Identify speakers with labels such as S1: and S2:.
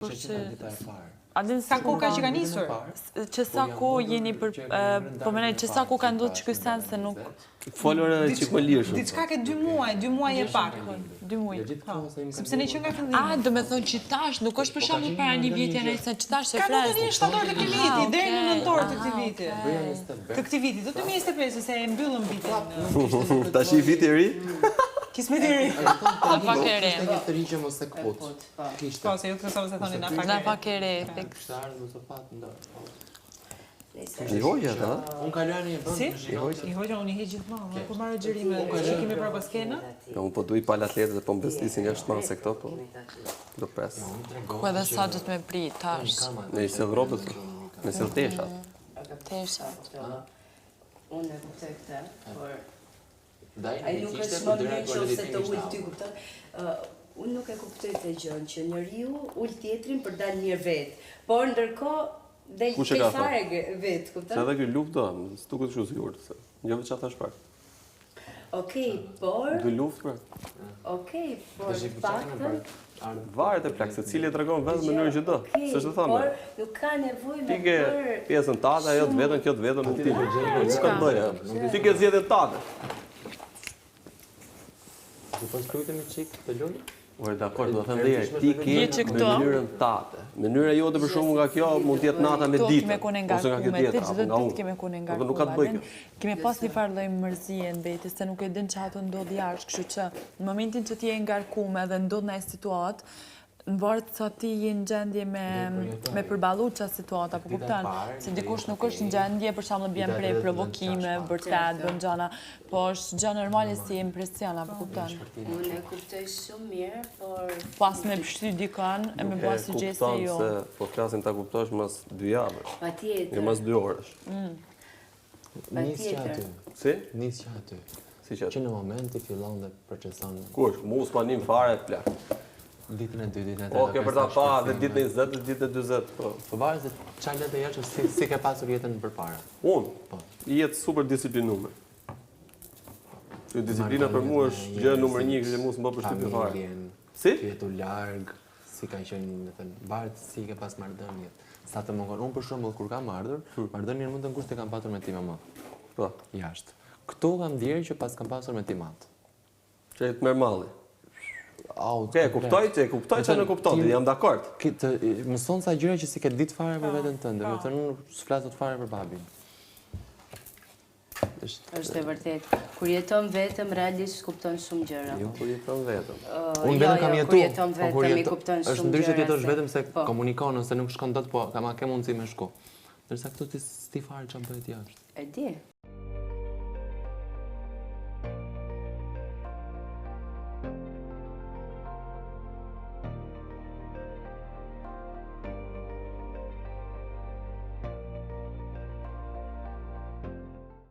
S1: Sa kohë ka që ka nisur?
S2: Që sa kohë jeni për... Po menaj, që sa kohë ka ndodhë që kësë sens se nuk...
S3: Folore që më lirë
S1: Diçka ke 2 muaj e pak.
S2: 2 muaj.
S1: Sepse ne që nga fillimi.
S2: Do me thonë që tash, nuk është për shumë para një viti, në se që tash e
S1: Ka
S2: flasë.
S1: në shtator të këti viti, deri në nëntor të këti viti. Të këti viti, do 2025, se e mbyllëm vitin.
S3: Ta shi viti ri?
S1: Kismet i ri.
S2: Pak e re.
S3: Kishte një të rigje mos e kaput. Kishte.
S1: Po, se ju të kësove se thoni
S2: Na pak e re.
S3: Kishtarë më të patë ndërë.
S4: I
S3: hoqja, ta? Unë kaluar një
S1: Si? I hoqja unë i heq gjithmonë, kur marrë gjërime, që kemi pra paskena?
S3: Unë po duj pala atletet dhe po më beslisin nga shtmanë se këto, po do pres.
S2: Ku edhe sa do të me pri, tash.
S3: Me i sel ropët, me sel teshat.
S2: Teshat.
S4: Unë e kuptoj këtë, por... Ai nuk është më mirë që ose të ullë ty, kuptoj? Unë nuk e kuptoj të gjënë që njeriu ullë tjetrin për dalë mirë vetë, por ndërkohë del të fare vetë, kuptoj?
S3: Se edhe kjo luft do, s'tu këtë shu si urtë, se njëve që ata shpak.
S4: Okej, por...
S3: Dë luft, pra.
S4: Okej, por faktën...
S3: Varet e plak, se cili e tregon vetë mënyrën që do, se që thame.
S4: Por nuk ka nevoj me
S3: Ti ke pjesën tate, ajo të vetën, kjo të vetën, nuk ti. Nuk ka të bëja. Ti ke zjedhe tate.
S5: Ti po shkrujte me qik të lullë?
S3: Ore, dakor, do të thëmë dhe ti ke mënyrën tate. Mënyra jote për shumë nga kjo mund t'jetë nata me ditën, ose nga kjo tjetra, apo nga unë. Nuk ka të bëj kjo.
S2: Kemi pas një farë lloj mërzie në veti, se nuk e din që ato ndodh jashtë, kështu që në momentin që ti je ngarkume dhe ndodh në situatë, në varet sa ti je në gjendje me përballu çfarë situata, po kupton? Se dikush nuk është në gjendje, për shembull bjen prej provokime, vërtet bën gjëna, po është gjë normale si impresion, apo kupton?
S4: Unë e kuptoj shumë mirë, por...
S2: Pas me pështy dikën, e me bua si gjese jo.
S3: Se po flasim ta kuptosh mas 2 javësh.
S4: Patjetër.
S3: Jo mas 2 orësh.
S5: Nis që aty.
S3: Si?
S5: Nis që aty.
S3: Si që aty?
S5: Që në momenti fillon dhe proceson...
S3: Kush, mu s'pa njim fare e plak.
S5: Ditën e 2, ditën e 3.
S3: O, ke për ta pa dhe ditën e 20 dhe ditën e 20.
S5: Po varet se çfarë letë e jashtë si ke pasur jetën përpara.
S3: Unë? I jetë super disiplinume. Që disiplina për mu është gjë numër 1, që mu s'më për shtypje fare. Si?
S5: Jetu largë, si ka qenë, me thënë, varet si ke pas marrëdhëniet. Sa të mungon, unë për shembull kur kam ardhur, marrëdhënien më të ngushtë kam pasur me ti mamë.
S3: Po.
S5: Jashtë. Këtu kam ndjerë që pas kam pasur me ti matë.
S3: Që e të merë malli.
S5: Ke,
S3: kuptoj që në kuptoj, jam dakord.
S5: Mëson sa gjëra që si ke ditë fare për veten tënde, me thënë unë s'flas dot fare për babin.
S4: Është e vërtet. Kur jeton vetëm, realisht kupton shumë gjëra.
S3: Jo, kur jeton vetëm.
S5: Unë vetëm kam jetu.
S4: Kur jeton vetëm, i kupton shumë gjëra.
S5: Është ndryshe të jetosh vetëm se komunikon ose nuk shkon dot, po ka mundësi me shku. Ndërsa këtu ti fare çfarë bëhet jashtë.
S4: E di.